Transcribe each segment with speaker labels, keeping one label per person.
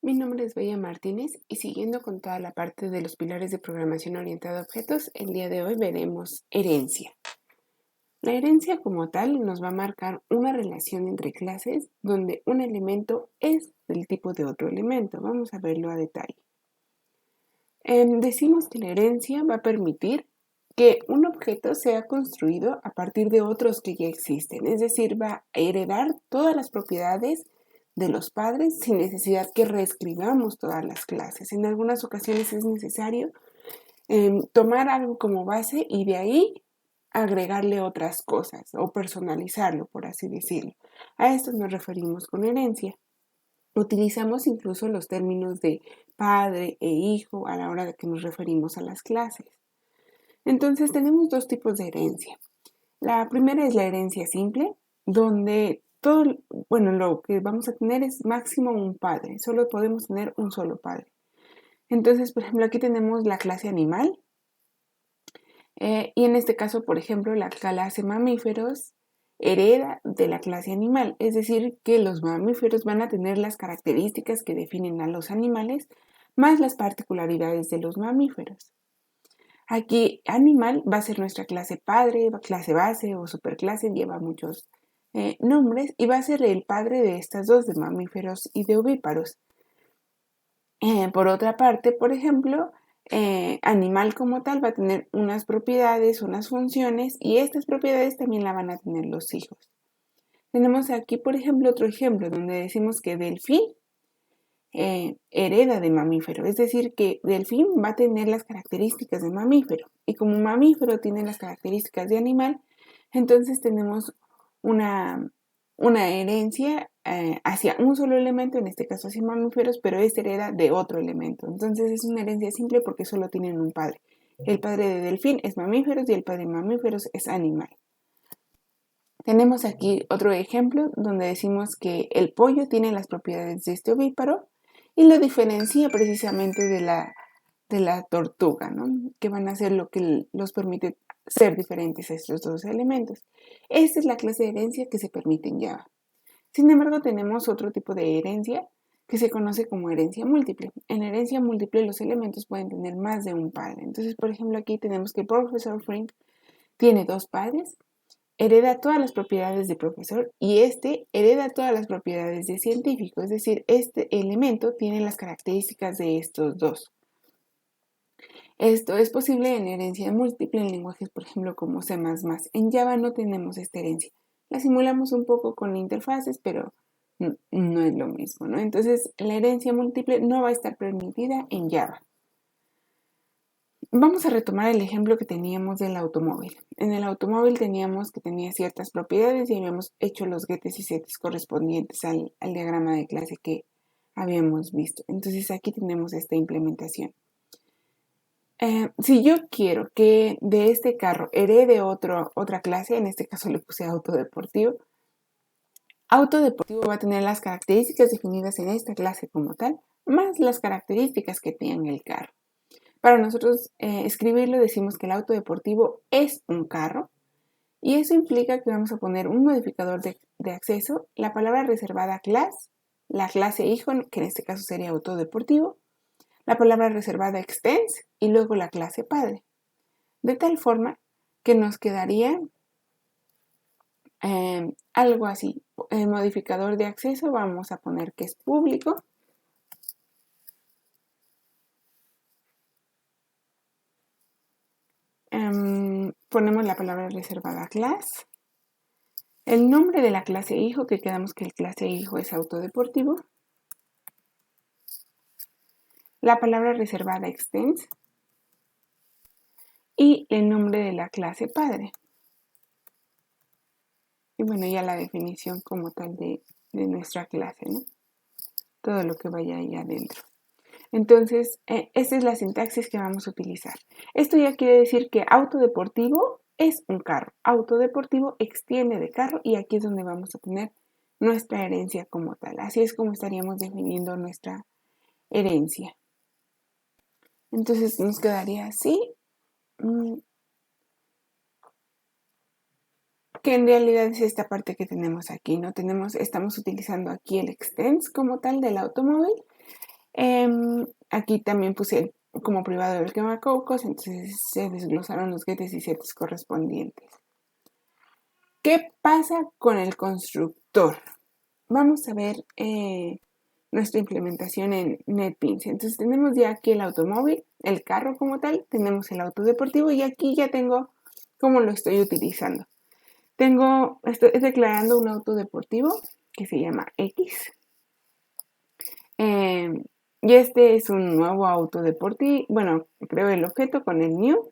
Speaker 1: Mi nombre es Bella Martínez y siguiendo con toda la parte de los pilares de programación orientada a objetos, el día de hoy veremos herencia. La herencia como tal nos va a marcar una relación entre clases donde un elemento es del tipo de otro elemento. Vamos a verlo a detalle. Decimos que la herencia va a permitir que un objeto sea construido a partir de otros que ya existen, es decir, va a heredar todas las propiedades de los padres sin necesidad que reescribamos todas las clases. En algunas ocasiones es necesario tomar algo como base y de ahí agregarle otras cosas o personalizarlo, por así decirlo. A esto nos referimos con herencia. Utilizamos incluso los términos de padre e hijo a la hora de que nos referimos a las clases. Entonces tenemos dos tipos de herencia. La primera es la herencia simple, donde lo que vamos a tener es máximo un padre, solo podemos tener un solo padre. Entonces, por ejemplo, aquí tenemos la clase animal, y en este caso, por ejemplo, la clase mamíferos hereda de la clase animal, es decir, que los mamíferos van a tener las características que definen a los animales, más las particularidades de los mamíferos. Aquí animal va a ser nuestra clase padre, clase base o superclase, lleva muchos nombres y va a ser el padre de estas dos, de mamíferos y de ovíparos. Por otra parte, por ejemplo, animal como tal va a tener unas propiedades, unas funciones y estas propiedades también la van a tener los hijos. Tenemos aquí, por ejemplo, otro ejemplo donde decimos que delfín hereda de mamífero, es decir, que delfín va a tener las características de mamífero y como mamífero tiene las características de animal, entonces tenemos una herencia hacia un solo elemento, en este caso hacia mamíferos, pero este hereda de otro elemento. Entonces es una herencia simple porque solo tienen un padre. El padre de delfín es mamíferos y el padre de mamíferos es animal. Tenemos aquí otro ejemplo donde decimos que el pollo tiene las propiedades de este ovíparo y lo diferencia precisamente de la tortuga, ¿no? Que van a ser lo que los permite ser diferentes a estos dos elementos. Esta es la clase de herencia que se permite en Java. Sin embargo, tenemos otro tipo de herencia que se conoce como herencia múltiple. En herencia múltiple los elementos pueden tener más de un padre. Entonces, por ejemplo, aquí tenemos que el profesor Frink tiene dos padres, hereda todas las propiedades de profesor y este hereda todas las propiedades de científico, es decir, este elemento tiene las características de estos dos. Esto es posible en herencia múltiple en lenguajes, por ejemplo, como C++. En Java no tenemos esta herencia. La simulamos un poco con interfaces, pero no es lo mismo, ¿no? Entonces, la herencia múltiple no va a estar permitida en Java. Vamos a retomar el ejemplo que teníamos del automóvil. En el automóvil teníamos que tenía ciertas propiedades y habíamos hecho los getes y sets correspondientes al diagrama de clase que habíamos visto. Entonces aquí tenemos esta implementación. Si yo quiero que de este carro herede otra clase, en este caso le puse auto deportivo va a tener las características definidas en esta clase como tal, más las características que tenga el carro. Para nosotros escribirlo decimos que el auto deportivo es un carro y eso implica que vamos a poner un modificador de acceso, la palabra reservada class, la clase hijo, que en este caso sería auto deportivo, la palabra reservada extends y luego la clase padre. De tal forma que nos quedaría algo así. El modificador de acceso vamos a poner que es público. Ponemos la palabra reservada class. El nombre de la clase hijo, que quedamos que el clase hijo es autodeportivo. La palabra reservada extends. Y el nombre de la clase padre. Y bueno, ya la definición como tal de nuestra clase, ¿no? Todo lo que vaya ahí adentro. Entonces, esta es la sintaxis que vamos a utilizar. Esto ya quiere decir que autodeportivo es un carro. Autodeportivo extiende de carro y aquí es donde vamos a tener nuestra herencia como tal. Así es como estaríamos definiendo nuestra herencia. Entonces nos quedaría así. Que en realidad es esta parte que tenemos aquí, ¿no? Estamos utilizando aquí el extends como tal del automóvil Aquí también puse como privado el quemacocos, entonces se desglosaron los getes y setes correspondientes. ¿Qué pasa con el constructor? Vamos a ver nuestra implementación en NetBeans. Entonces tenemos ya aquí el automóvil, el carro como tal, tenemos el auto deportivo y aquí ya tengo cómo lo estoy utilizando. Estoy declarando un auto deportivo que se llama X. Y este es un nuevo auto deportivo. Bueno, creo el objeto con el new.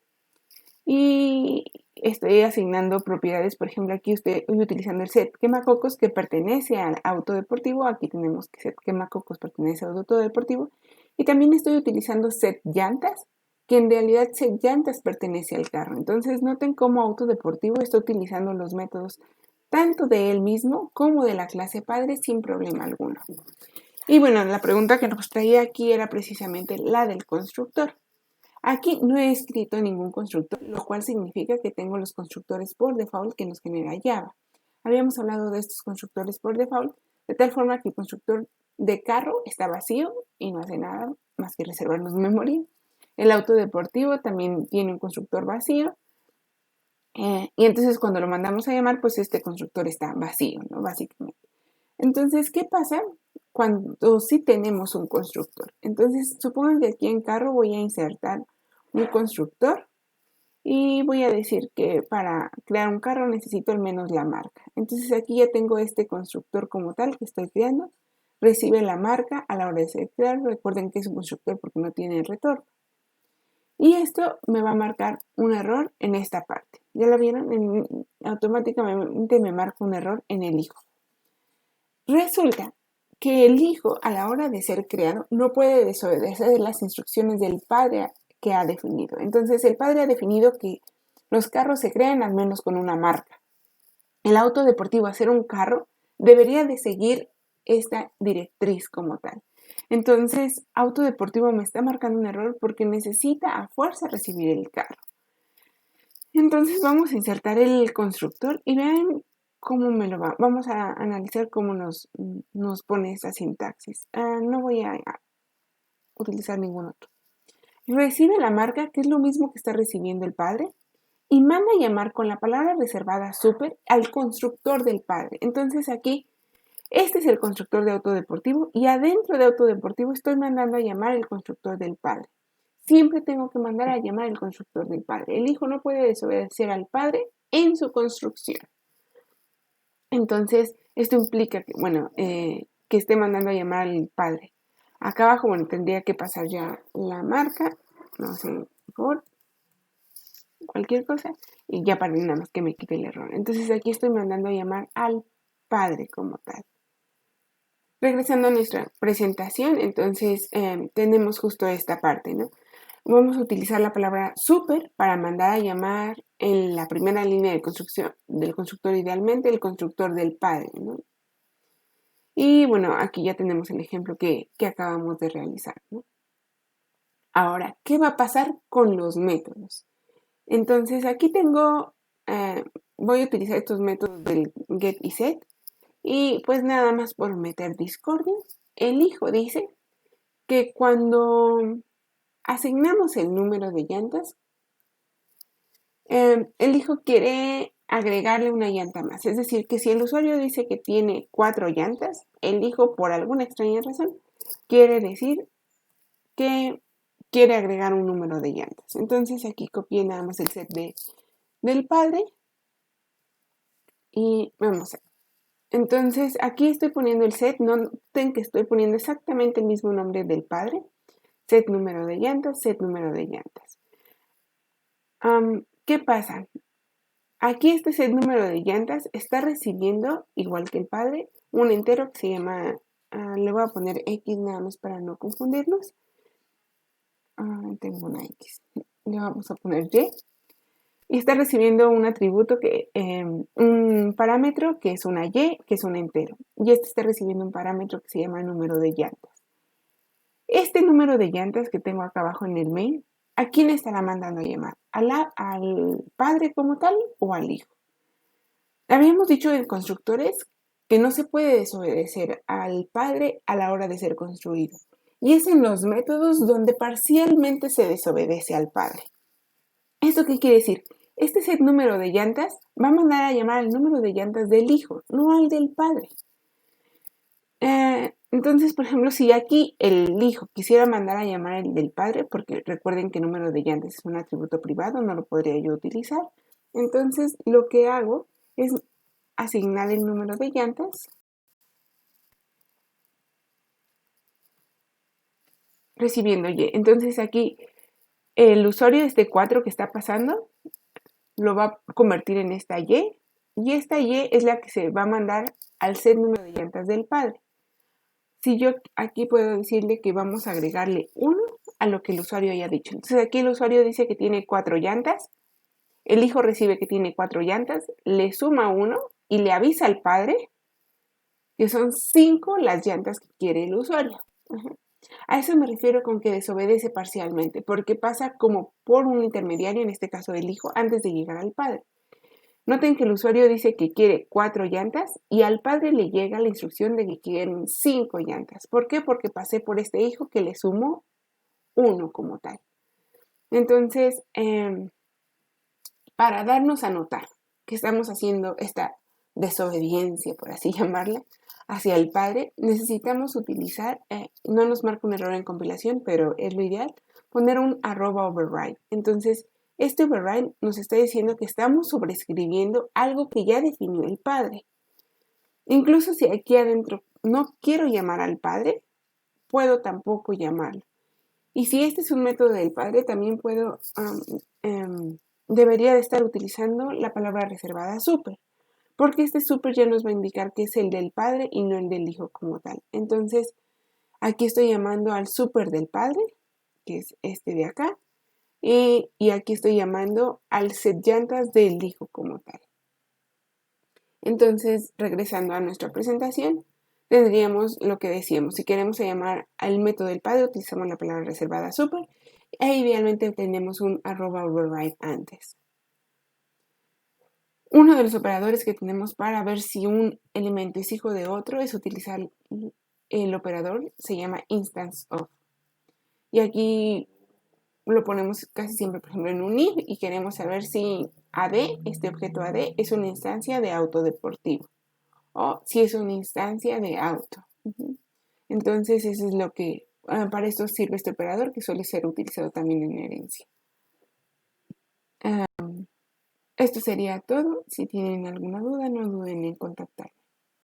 Speaker 1: Y estoy asignando propiedades. Por ejemplo, aquí estoy utilizando el set quemacocos que pertenece al auto deportivo. Aquí tenemos que set quemacocos pertenece al auto deportivo. Y también estoy utilizando set llantas, que en realidad set llantas pertenece al carro. Entonces noten cómo auto deportivo está utilizando los métodos tanto de él mismo como de la clase padre sin problema alguno. Y bueno, la pregunta que nos traía aquí era precisamente la del constructor. Aquí no he escrito ningún constructor, lo cual significa que tengo los constructores por default que nos genera Java. Habíamos hablado de estos constructores por default, de tal forma que el constructor de carro está vacío y no hace nada más que reservarnos memoria. El auto deportivo también tiene un constructor vacío. Y entonces cuando lo mandamos a llamar, pues este constructor está vacío, ¿no? Básicamente. Entonces, ¿qué pasa cuando sí tenemos un constructor? Entonces, supongan que aquí en carro voy a insertar un constructor y voy a decir que para crear un carro necesito al menos la marca. Entonces, aquí ya tengo este constructor como tal que estoy creando. Recibe la marca a la hora de ser creado. Recuerden que es un constructor porque no tiene retorno. Y esto me va a marcar un error en esta parte. ¿Ya lo vieron? Automáticamente me marca un error en el hijo. Resulta que el hijo, a la hora de ser creado, no puede desobedecer las instrucciones del padre que ha definido. Entonces, el padre ha definido que los carros se crean al menos con una marca. El auto deportivo, hacer un carro, debería de seguir esta directriz como tal. Entonces, auto deportivo me está marcando un error porque necesita a fuerza recibir el carro. Entonces, vamos a insertar el constructor y vean cómo me lo va. Vamos a analizar cómo nos pone esta sintaxis. No voy a utilizar ningún otro. Recibe la marca, que es lo mismo que está recibiendo el padre, y manda a llamar con la palabra reservada super al constructor del padre. Entonces aquí, este es el constructor de auto deportivo y adentro de auto deportivo estoy mandando a llamar el constructor del padre. Siempre tengo que mandar a llamar el constructor del padre. El hijo no puede desobedecer al padre en su construcción. Entonces, esto implica que, que esté mandando a llamar al padre. Acá abajo, tendría que pasar ya la marca, no sé, por favor, cualquier cosa, y ya para nada más que me quite el error. Entonces, aquí estoy mandando a llamar al padre como tal. Regresando a nuestra presentación, entonces tenemos justo esta parte, ¿no? Vamos a utilizar la palabra super para mandar a llamar en la primera línea de construcción del constructor, idealmente el constructor del padre, ¿no? Y bueno, aquí ya tenemos el ejemplo que acabamos de realizar, ¿no? Ahora, ¿qué va a pasar con los métodos? Entonces aquí voy a utilizar estos métodos del get y set y pues nada más por meter discordia, el hijo dice que cuando asignamos el número de llantas, el hijo quiere agregarle una llanta más. Es decir, que si el usuario dice que tiene 4 llantas, el hijo, por alguna extraña razón, quiere decir que quiere agregar un número de llantas. Entonces aquí copié nada más el set del padre y vamos a ver. Entonces aquí estoy poniendo el set, noten que estoy poniendo exactamente el mismo nombre del padre. Set número de llantas, set número de llantas. ¿Qué pasa? Aquí este set número de llantas está recibiendo, igual que el padre, un entero que se llama, le voy a poner X nada más para no confundirnos. Tengo una X, le vamos a poner Y. Y está recibiendo un atributo, un parámetro que es una Y, que es un entero. Y este está recibiendo un parámetro que se llama número de llantas. Este número de llantas que tengo acá abajo en el main, ¿a quién estará mandando a llamar? ¿Al padre como tal o al hijo? Habíamos dicho en constructores que no se puede desobedecer al padre a la hora de ser construido. y es en los métodos donde parcialmente se desobedece al padre. ¿Esto qué quiere decir? Este set número de llantas va a mandar a llamar al número de llantas del hijo, no al del padre. Entonces, por ejemplo, si aquí el hijo quisiera mandar a llamar el del padre, porque recuerden que el número de llantas es un atributo privado, no lo podría yo utilizar. Entonces, lo que hago es asignar el número de llantas recibiendo Y. Entonces, aquí el usuario de este 4 que está pasando lo va a convertir en esta y esta Y es la que se va a mandar al set número de llantas del padre. Si yo aquí puedo decirle que vamos a agregarle 1 a lo que el usuario haya dicho. Entonces aquí el usuario dice que tiene 4 llantas, el hijo recibe que tiene 4 llantas, le suma 1 y le avisa al padre que son 5 las llantas que quiere el usuario. A eso me refiero con que desobedece parcialmente, porque pasa como por un intermediario, en este caso el hijo, antes de llegar al padre. Noten que el usuario dice que quiere 4 llantas y al padre le llega la instrucción de que quieren 5 llantas. ¿Por qué? Porque pasé por este hijo que le sumó 1 como tal. Entonces, para darnos a notar que estamos haciendo esta desobediencia, por así llamarla, hacia el padre, necesitamos utilizar, no nos marca un error en compilación, pero es lo ideal, poner un @override. Entonces, este override nos está diciendo que estamos sobreescribiendo algo que ya definió el padre. Incluso si aquí adentro no quiero llamar al padre, puedo tampoco llamarlo. Y si este es un método del padre, también puedo, debería de estar utilizando la palabra reservada super, porque este super ya nos va a indicar que es el del padre y no el del hijo como tal. Entonces, aquí estoy llamando al super del padre, que es este de acá, y aquí estoy llamando al set llantas del hijo como tal. Entonces, regresando a nuestra presentación, tendríamos lo que decíamos. Si queremos llamar al método del padre, utilizamos la palabra reservada super e idealmente tenemos un @override antes. Uno de los operadores que tenemos para ver si un elemento es hijo de otro es utilizar el operador, se llama instance of. Y aquí lo ponemos casi siempre, por ejemplo, en un if y queremos saber si AD, este objeto AD, es una instancia de auto deportivo o si es una instancia de auto. Entonces, eso es lo que, para esto sirve este operador que suele ser utilizado también en herencia. Esto sería todo. Si tienen alguna duda, no duden en contactarme.